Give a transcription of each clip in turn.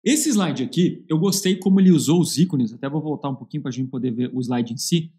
Esse slide aqui, eu gostei como ele usou os ícones, até vou voltar um pouquinho para a gente poder ver o slide em si,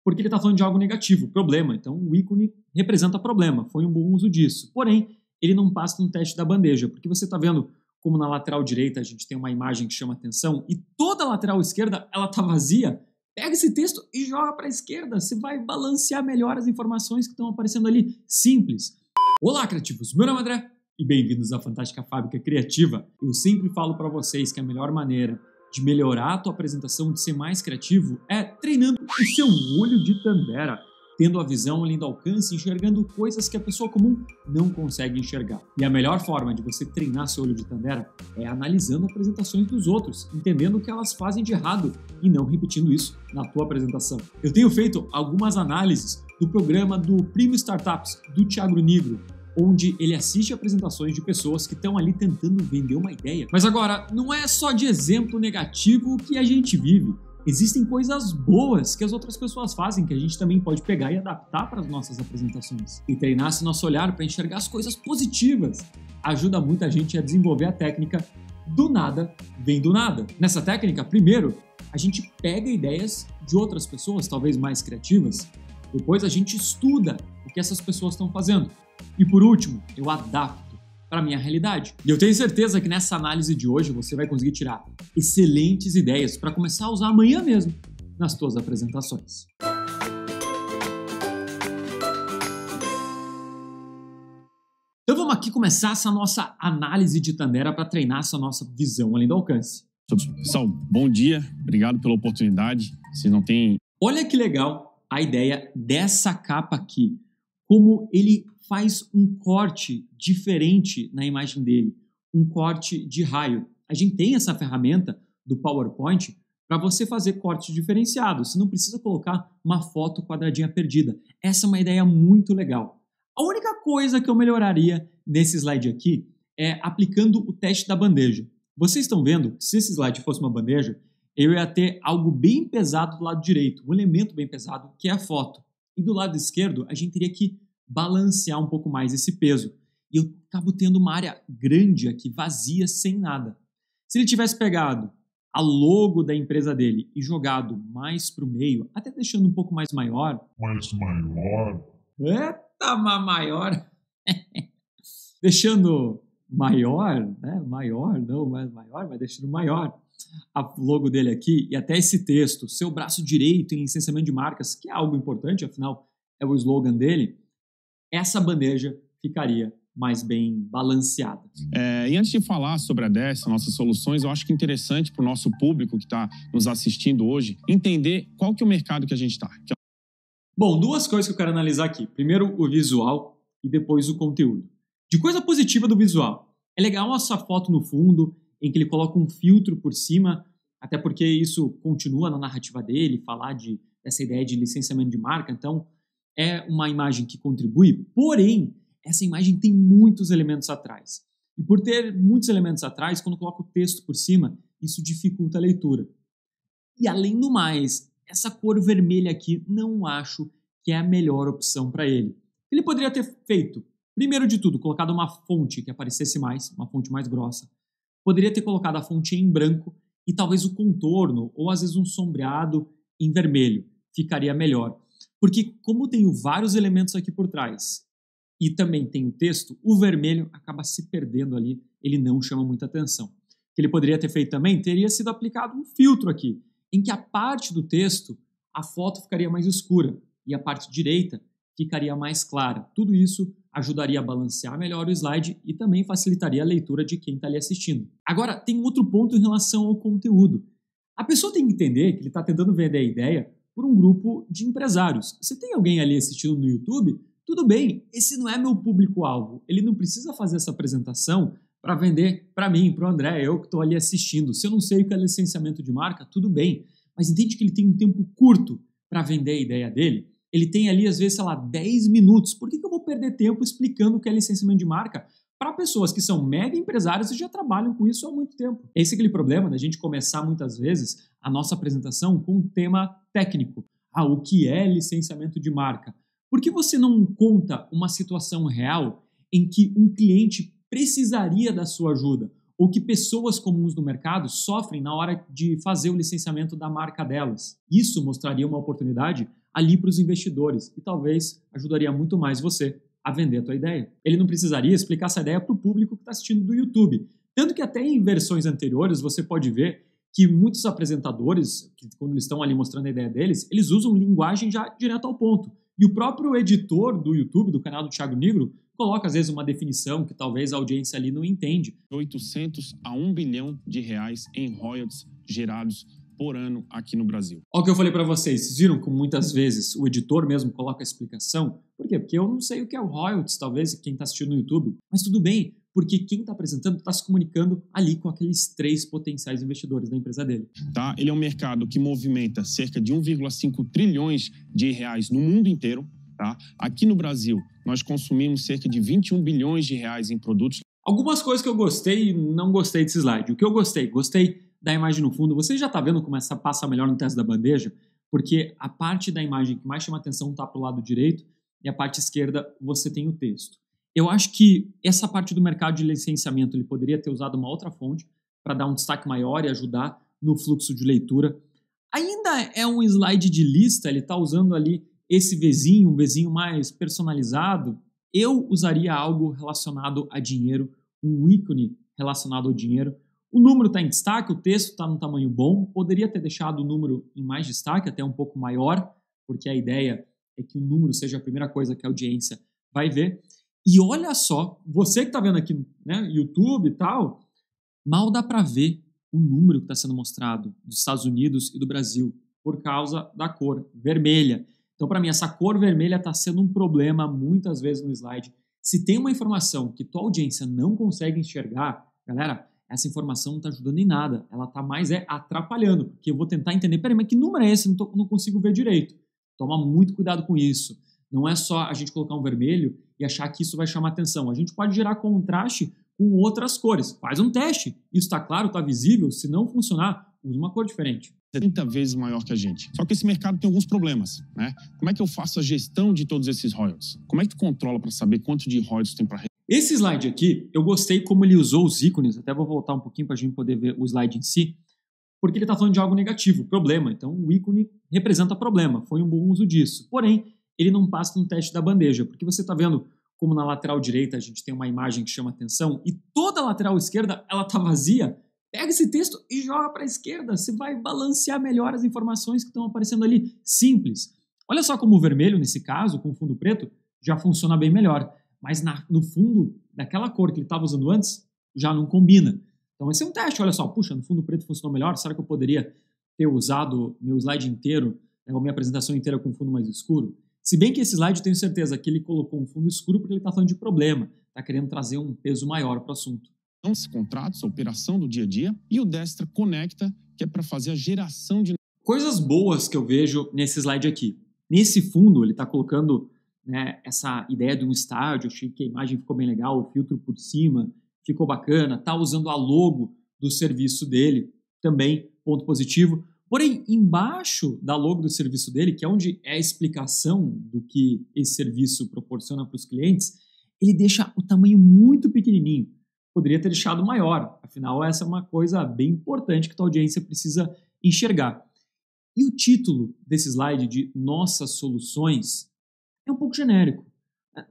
porque ele está falando de algo negativo, problema. Então, o ícone representa problema, foi um bom uso disso. Porém, ele não passa no teste da bandeja, porque você está vendo como na lateral direita a gente tem uma imagem que chama atenção e toda a lateral esquerda ela está vazia. Pega esse texto e joga para a esquerda, você vai balancear melhor as informações que estão aparecendo ali. Simples. Olá, criativos! Meu nome é André e bem-vindos à Fantástica Fábrica Criativa. Eu sempre falo para vocês que a melhor maneira de melhorar a tua apresentação, de ser mais criativo, é treinando o seu olho de Tandera, tendo a visão além do alcance, enxergando coisas que a pessoa comum não consegue enxergar. E a melhor forma de você treinar seu olho de Tandera é analisando apresentações dos outros, entendendo o que elas fazem de errado e não repetindo isso na tua apresentação. Eu tenho feito algumas análises do programa do Primo Startups, do Thiago Nigro, onde ele assiste apresentações de pessoas que estão ali tentando vender uma ideia. Mas agora, não é só de exemplo negativo que a gente vive. Existem coisas boas que as outras pessoas fazem que a gente também pode pegar e adaptar para as nossas apresentações. E treinar esse nosso olhar para enxergar as coisas positivas ajuda muita gente a desenvolver a técnica do nada vem do nada. Nessa técnica, primeiro, a gente pega ideias de outras pessoas, talvez mais criativas. Depois a gente estuda o que essas pessoas estão fazendo. E por último, eu adapto para a minha realidade. E eu tenho certeza que nessa análise de hoje você vai conseguir tirar excelentes ideias para começar a usar amanhã mesmo nas suas apresentações. Então vamos aqui começar essa nossa análise de Tandera para treinar essa nossa visão além do alcance. Pessoal, bom dia, obrigado pela oportunidade. Vocês não têm... Olha que legal a ideia dessa capa aqui, como ele faz um corte diferente na imagem dele, um corte de raio. A gente tem essa ferramenta do PowerPoint para você fazer cortes diferenciados. Você não precisa colocar uma foto quadradinha perdida. Essa é uma ideia muito legal. A única coisa que eu melhoraria nesse slide aqui é aplicando o teste da bandeja. Vocês estão vendo que se esse slide fosse uma bandeja, eu ia ter algo bem pesado do lado direito, um elemento bem pesado, que é a foto. E do lado esquerdo, a gente teria que balancear um pouco mais esse peso. E eu acabo tendo uma área grande aqui, vazia, sem nada. Se ele tivesse pegado a logo da empresa dele e jogado mais para o meio, até deixando um pouco mais maior. Mais maior? Eita, maior. Deixando maior, né? Maior, não, mas maior, mas deixando maior a logo dele aqui e até esse texto, seu braço direito em licenciamento de marcas, que é algo importante, afinal é o slogan dele. Essa bandeja ficaria mais bem balanceada. E antes de falar sobre a Desce, nossas soluções, eu acho que é interessante para o nosso público que está nos assistindo hoje entender qual que é o mercado que a gente está. Bom, duas coisas que eu quero analisar aqui. Primeiro, o visual e depois o conteúdo. De coisa positiva do visual. É legal essa foto no fundo, em que ele coloca um filtro por cima, até porque isso continua na narrativa dele, falar dessa ideia de licenciamento de marca. Então, é uma imagem que contribui, porém, essa imagem tem muitos elementos atrás. E por ter muitos elementos atrás, quando coloca o texto por cima, isso dificulta a leitura. E além do mais, essa cor vermelha aqui não acho que é a melhor opção para ele. Ele poderia ter feito, primeiro de tudo, colocado uma fonte que aparecesse mais, uma fonte mais grossa. Poderia ter colocado a fonte em branco e talvez o contorno, ou às vezes um sombreado em vermelho. Ficaria melhor. Porque como tenho vários elementos aqui por trás e também tem o texto, o vermelho acaba se perdendo ali, ele não chama muita atenção. O que ele poderia ter feito também, teria sido aplicado um filtro aqui, em que a parte do texto, a foto ficaria mais escura e a parte direita ficaria mais clara. Tudo isso ajudaria a balancear melhor o slide e também facilitaria a leitura de quem está ali assistindo. Agora, tem outro ponto em relação ao conteúdo. A pessoa tem que entender que ele está tentando vender a ideia por um grupo de empresários. Se tem alguém ali assistindo no YouTube, tudo bem, esse não é meu público-alvo. Ele não precisa fazer essa apresentação para vender para mim, para o André, eu que estou ali assistindo. Se eu não sei o que é licenciamento de marca, tudo bem. Mas entende que ele tem um tempo curto para vender a ideia dele? Ele tem ali, às vezes, 10 minutos. Por que eu vou perder tempo explicando o que é licenciamento de marca para pessoas que são mega empresários e já trabalham com isso há muito tempo? Esse é aquele problema da gente começar, muitas vezes, a nossa apresentação com um tema técnico. O que é licenciamento de marca? Por que você não conta uma situação real em que um cliente precisaria da sua ajuda? ou que pessoas comuns no mercado sofrem na hora de fazer o licenciamento da marca delas. Isso mostraria uma oportunidade ali para os investidores e talvez ajudaria muito mais você a vender a tua ideia. Ele não precisaria explicar essa ideia para o público que está assistindo do YouTube. Tanto que até em versões anteriores você pode ver que muitos apresentadores, quando eles estão ali mostrando a ideia deles, eles usam linguagem já direto ao ponto. E o próprio editor do YouTube, do canal do Thiago Nigro, coloca às vezes uma definição que talvez a audiência ali não entende. 800 a 1 bilhão de reais em royalties gerados por ano aqui no Brasil. Olha o que eu falei para vocês. Vocês viram como muitas vezes o editor mesmo coloca a explicação? Por quê? Porque eu não sei o que é o royalties, talvez, quem está assistindo no YouTube. Mas tudo bem, porque quem está apresentando está se comunicando ali com aqueles 3 potenciais investidores da empresa dele. Tá? Ele é um mercado que movimenta cerca de 1,5 trilhões de reais no mundo inteiro. Tá? Aqui no Brasil, nós consumimos cerca de 21 bilhões de reais em produtos. Algumas coisas que eu gostei e não gostei desse slide. O que eu gostei? Gostei da imagem no fundo. Você já está vendo como essa passa melhor no teste da bandeja? Porque a parte da imagem que mais chama atenção está para o lado direito e a parte esquerda você tem o texto. Eu acho que essa parte do mercado de licenciamento ele poderia ter usado uma outra fonte para dar um destaque maior e ajudar no fluxo de leitura. Ainda é um slide de lista, ele está usando ali esse Vzinho, um Vzinho mais personalizado. Eu usaria algo relacionado a dinheiro, um ícone relacionado ao dinheiro. O número está em destaque, o texto está num tamanho bom. Poderia ter deixado o número em mais destaque, até um pouco maior, porque a ideia é que o número seja a primeira coisa que a audiência vai ver. E olha só, você que está vendo aqui, né, YouTube e tal, mal dá para ver o número que está sendo mostrado dos Estados Unidos e do Brasil por causa da cor vermelha. Então, para mim, essa cor vermelha está sendo um problema muitas vezes no slide. Se tem uma informação que tua audiência não consegue enxergar, galera, essa informação não está ajudando em nada. Ela está mais atrapalhando, porque eu vou tentar entender, peraí, mas que número é esse? Não consigo ver direito. Toma muito cuidado com isso. Não é só a gente colocar um vermelho e achar que isso vai chamar atenção. A gente pode gerar contraste com outras cores. Faz um teste. Isso está claro, está visível. Se não funcionar, usa uma cor diferente. 30 vezes maior que a gente. Só que esse mercado tem alguns problemas, né? Como é que eu faço a gestão de todos esses royalties? Como é que tu controla para saber quanto de royalties tem para... Esse slide aqui, eu gostei como ele usou os ícones. Até vou voltar um pouquinho para a gente poder ver o slide em si. Porque ele está falando de algo negativo, problema. Então, o ícone representa problema. Foi um bom uso disso. Porém, ele não passa no teste da bandeja. Porque você está vendo como na lateral direita a gente tem uma imagem que chama atenção e toda a lateral esquerda ela está vazia. Pega esse texto e joga para a esquerda. Você vai balancear melhor as informações que estão aparecendo ali. Simples. Olha só como o vermelho, nesse caso, com o fundo preto, já funciona bem melhor. Mas no fundo, daquela cor que ele estava usando antes, já não combina. Então esse é um teste. Olha só, puxa, no fundo preto funcionou melhor. Será que eu poderia ter usado meu slide inteiro, ou minha apresentação inteira com fundo mais escuro? Se bem que esse slide eu tenho certeza que ele colocou um fundo escuro porque ele está falando de problema. Está querendo trazer um peso maior para o assunto. Os contratos, a operação do dia a dia, e o Destra Conecta, que é para fazer a geração de... Coisas boas que eu vejo nesse slide aqui. Nesse fundo, ele está colocando, né, essa ideia de um estádio. Achei que a imagem ficou bem legal, o filtro por cima ficou bacana. Está usando a logo do serviço dele, também ponto positivo. Porém, embaixo da logo do serviço dele, que é onde é a explicação do que esse serviço proporciona para os clientes, ele deixa o tamanho muito pequenininho. Poderia ter deixado maior, afinal essa é uma coisa bem importante que a tua audiência precisa enxergar. E o título desse slide de Nossas Soluções é um pouco genérico.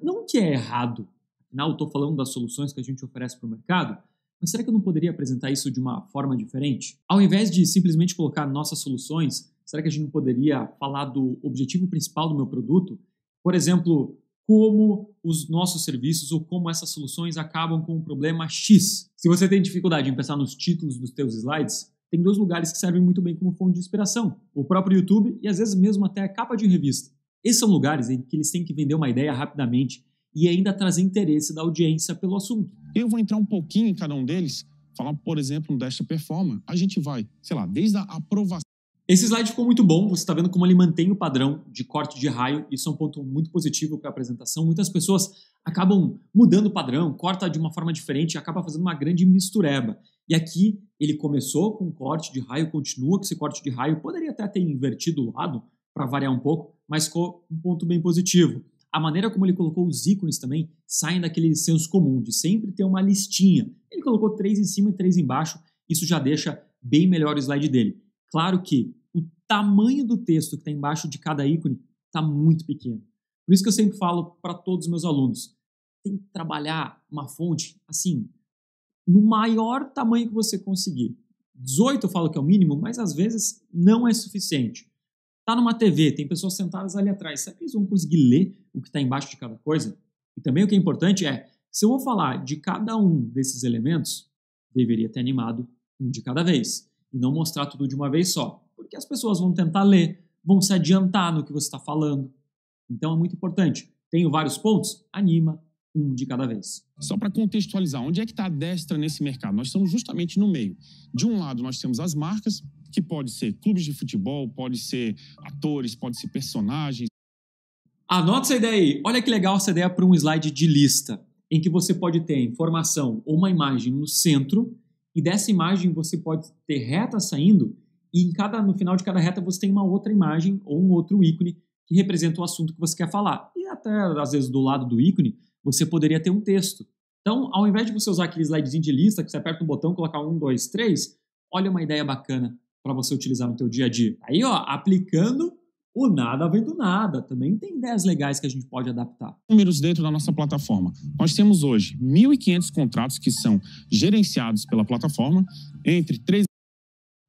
Não que é errado, afinal eu estou falando das soluções que a gente oferece para o mercado, mas será que eu não poderia apresentar isso de uma forma diferente? Ao invés de simplesmente colocar Nossas Soluções, será que a gente não poderia falar do objetivo principal do meu produto? Por exemplo, como os nossos serviços ou como essas soluções acabam com o problema X. Se você tem dificuldade em pensar nos títulos dos teus slides, tem 2 lugares que servem muito bem como fonte de inspiração. O próprio YouTube e às vezes mesmo até a capa de revista. Esses são lugares em que eles têm que vender uma ideia rapidamente e ainda trazer interesse da audiência pelo assunto. Eu vou entrar um pouquinho em cada um deles, falar, por exemplo, no Destra Performa. A gente vai, sei lá, desde a aprovação. Esse slide ficou muito bom, você está vendo como ele mantém o padrão de corte de raio, isso é um ponto muito positivo para a apresentação. Muitas pessoas acabam mudando o padrão, corta de uma forma diferente e acaba fazendo uma grande mistureba. E aqui ele começou com corte de raio, continua com esse corte de raio, poderia até ter invertido o lado para variar um pouco, mas ficou um ponto bem positivo. A maneira como ele colocou os ícones também saem daquele senso comum de sempre ter uma listinha. Ele colocou 3 em cima e 3 embaixo, isso já deixa bem melhor o slide dele. Claro que o tamanho do texto que está embaixo de cada ícone está muito pequeno. Por isso que eu sempre falo para todos os meus alunos, tem que trabalhar uma fonte assim, no maior tamanho que você conseguir. 18 eu falo que é o mínimo, mas às vezes não é suficiente. Tá numa TV, tem pessoas sentadas ali atrás. Será que eles vão conseguir ler o que está embaixo de cada coisa? E também o que é importante é, se eu vou falar de cada um desses elementos, deveria ter animado um de cada vez. E não mostrar tudo de uma vez só. Porque as pessoas vão tentar ler, vão se adiantar no que você está falando. Então é muito importante. Tenho vários pontos? Anima um de cada vez. Só para contextualizar, onde é que está a Destra nesse mercado? Nós estamos justamente no meio. De um lado, nós temos as marcas, que pode ser clubes de futebol, pode ser atores, pode ser personagens. Anota essa ideia aí. Olha que legal essa ideia para um slide de lista, em que você pode ter informação ou uma imagem no centro, e dessa imagem você pode ter retas saindo, e no final de cada reta você tem uma outra imagem ou um outro ícone que representa o assunto que você quer falar. E até, às vezes, do lado do ícone, você poderia ter um texto. Então, ao invés de você usar aquele slidezinho de lista, que você aperta um botão, colocar 1, 2, 3, olha uma ideia bacana para você utilizar no teu dia a dia. Aí, ó, aplicando o nada vem do nada. Também tem ideias legais que a gente pode adaptar. Números dentro da nossa plataforma. Nós temos hoje 1.500 contratos que são gerenciados pela plataforma entre 3.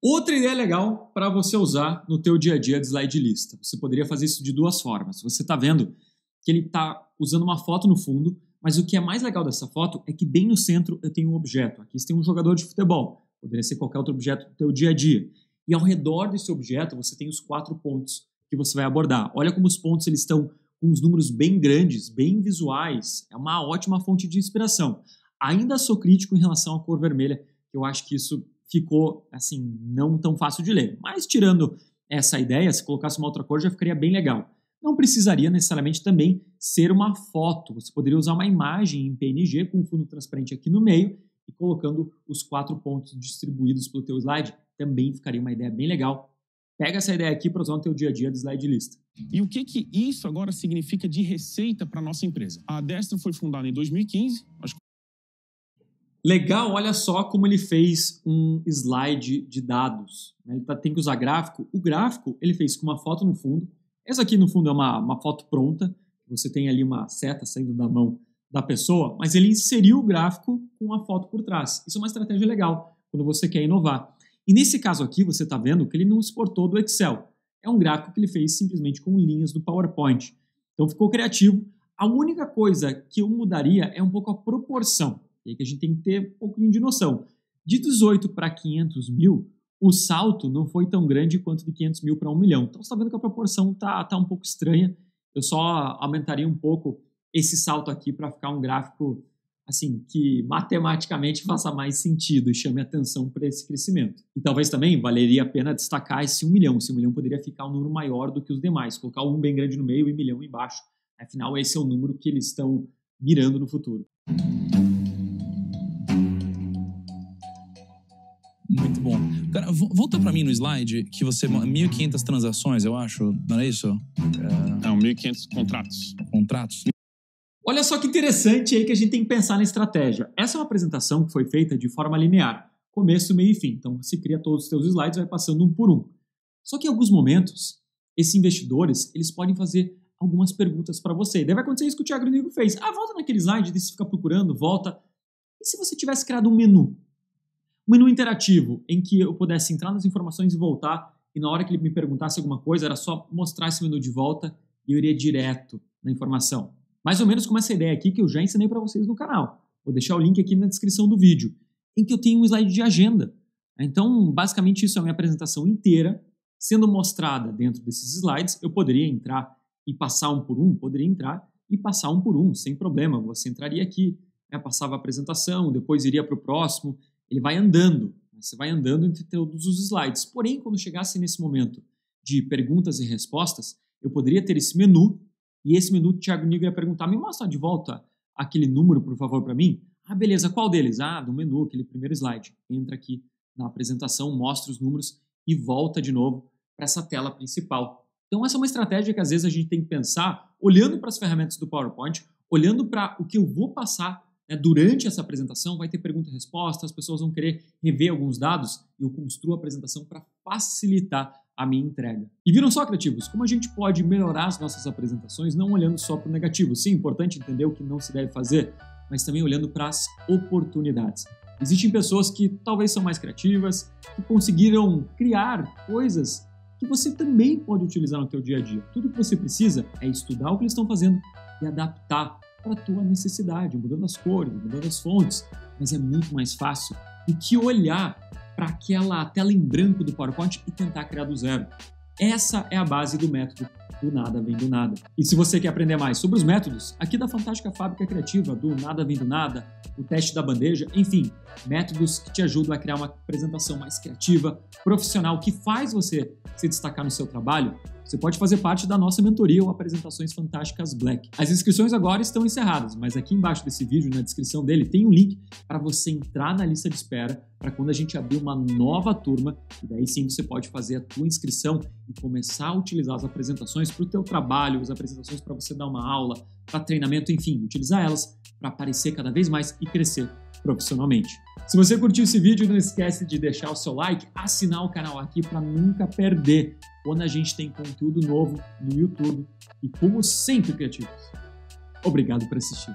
Outra ideia legal para você usar no teu dia a dia de slide lista. Você poderia fazer isso de duas formas. Você está vendo que ele está usando uma foto no fundo, mas o que é mais legal dessa foto é que bem no centro eu tenho um objeto. Aqui você tem um jogador de futebol. Poderia ser qualquer outro objeto do teu dia a dia. E ao redor desse objeto você tem os 4 pontos que você vai abordar. Olha como os pontos eles estão com uns números bem grandes, bem visuais. É uma ótima fonte de inspiração. Ainda sou crítico em relação à cor vermelha, que eu acho que isso ficou, assim, não tão fácil de ler. Mas tirando essa ideia, se colocasse uma outra cor já ficaria bem legal. Não precisaria necessariamente também ser uma foto. Você poderia usar uma imagem em PNG com um fundo transparente aqui no meio e colocando os 4 pontos distribuídos pelo teu slide. Também ficaria uma ideia bem legal. Pega essa ideia aqui para usar no teu dia a dia de slide lista. E o que isso agora significa de receita para a nossa empresa? A Destra foi fundada em 2015. Legal, olha só como ele fez um slide de dados. Ele tem que usar gráfico. O gráfico ele fez com uma foto no fundo. Essa aqui no fundo é uma foto pronta. Você tem ali uma seta saindo da mão da pessoa, mas ele inseriu o gráfico com a foto por trás. Isso é uma estratégia legal quando você quer inovar. E nesse caso aqui, você está vendo que ele não exportou do Excel. É um gráfico que ele fez simplesmente com linhas do PowerPoint. Então ficou criativo. A única coisa que eu mudaria é um pouco a proporção. E aí que a gente tem que ter um pouquinho de noção. De 18 para 500 mil, o salto não foi tão grande quanto de 500 mil para 1 milhão. Então você está vendo que a proporção está um pouco estranha. Eu só aumentaria um pouco esse salto aqui para ficar um gráfico assim, que matematicamente faça mais sentido e chame atenção para esse crescimento. E talvez também valeria a pena destacar esse 1 milhão. Esse 1 milhão poderia ficar um número maior do que os demais. Colocar um bem grande no meio e 1 milhão embaixo. Afinal, esse é o número que eles estão mirando no futuro. Muito bom. Cara, volta para mim no slide que você... 1.500 transações, eu acho, não é isso? Não, 1.500 contratos. Contratos. Olha só que interessante aí que a gente tem que pensar na estratégia. Essa é uma apresentação que foi feita de forma linear. Começo, meio e fim. Então você cria todos os seus slides e vai passando um por um. Só que em alguns momentos, esses investidores, eles podem fazer algumas perguntas para você. Daí vai acontecer isso que o Thiago Nigo fez. Volta naquele slide, daí você fica procurando, volta. E se você tivesse criado um menu? Um menu interativo, em que eu pudesse entrar nas informações e voltar, e na hora que ele me perguntasse alguma coisa, era só mostrar esse menu de volta e eu iria direto na informação. Mais ou menos como essa ideia aqui que eu já ensinei para vocês no canal. Vou deixar o link aqui na descrição do vídeo, em que eu tenho um slide de agenda. Então, basicamente, isso é a minha apresentação inteira, sendo mostrada dentro desses slides. Eu poderia entrar e passar um por um, poderia entrar e passar um por um, sem problema. Você entraria aqui, passava a apresentação, depois iria para o próximo. Ele vai andando, você vai andando entre todos os slides. Porém, quando chegasse nesse momento de perguntas e respostas, eu poderia ter esse menu, e esse menu o Thiago Nigo ia perguntar, me mostra de volta aquele número, por favor, para mim? Beleza, qual deles? Do menu, aquele primeiro slide. Entra aqui na apresentação, mostra os números e volta de novo para essa tela principal. Então essa é uma estratégia que às vezes a gente tem que pensar olhando para as ferramentas do PowerPoint, olhando para o que eu vou passar, né, durante essa apresentação. Vai ter pergunta e resposta, as pessoas vão querer rever alguns dados e eu construo a apresentação para facilitar a minha entrega. E viram só, criativos, como a gente pode melhorar as nossas apresentações não olhando só para o negativo. Sim, é importante entender o que não se deve fazer, mas também olhando para as oportunidades. Existem pessoas que talvez são mais criativas, que conseguiram criar coisas que você também pode utilizar no teu dia a dia. Tudo que você precisa é estudar o que eles estão fazendo e adaptar para a tua necessidade, mudando as cores, mudando as fontes. Mas é muito mais fácil do que olhar para aquela tela em branco do PowerPoint e tentar criar do zero. Essa é a base do método do Nada Vem do Nada. E se você quer aprender mais sobre os métodos, aqui da Fantástica Fábrica Criativa, do Nada Vem do Nada, o teste da bandeja, enfim, métodos que te ajudam a criar uma apresentação mais criativa, profissional, que faz você se destacar no seu trabalho, você pode fazer parte da nossa mentoria ou Apresentações Fantásticas Black. As inscrições agora estão encerradas, mas aqui embaixo desse vídeo, na descrição dele, tem um link para você entrar na lista de espera para quando a gente abrir uma nova turma, e daí sim você pode fazer a tua inscrição e começar a utilizar as apresentações para o teu trabalho, as apresentações para você dar uma aula, para treinamento, enfim, utilizar elas para aparecer cada vez mais e crescer profissionalmente. Se você curtiu esse vídeo, não esquece de deixar o seu like, assinar o canal aqui para nunca perder quando a gente tem conteúdo novo no YouTube. E como sempre, criativos, obrigado por assistir.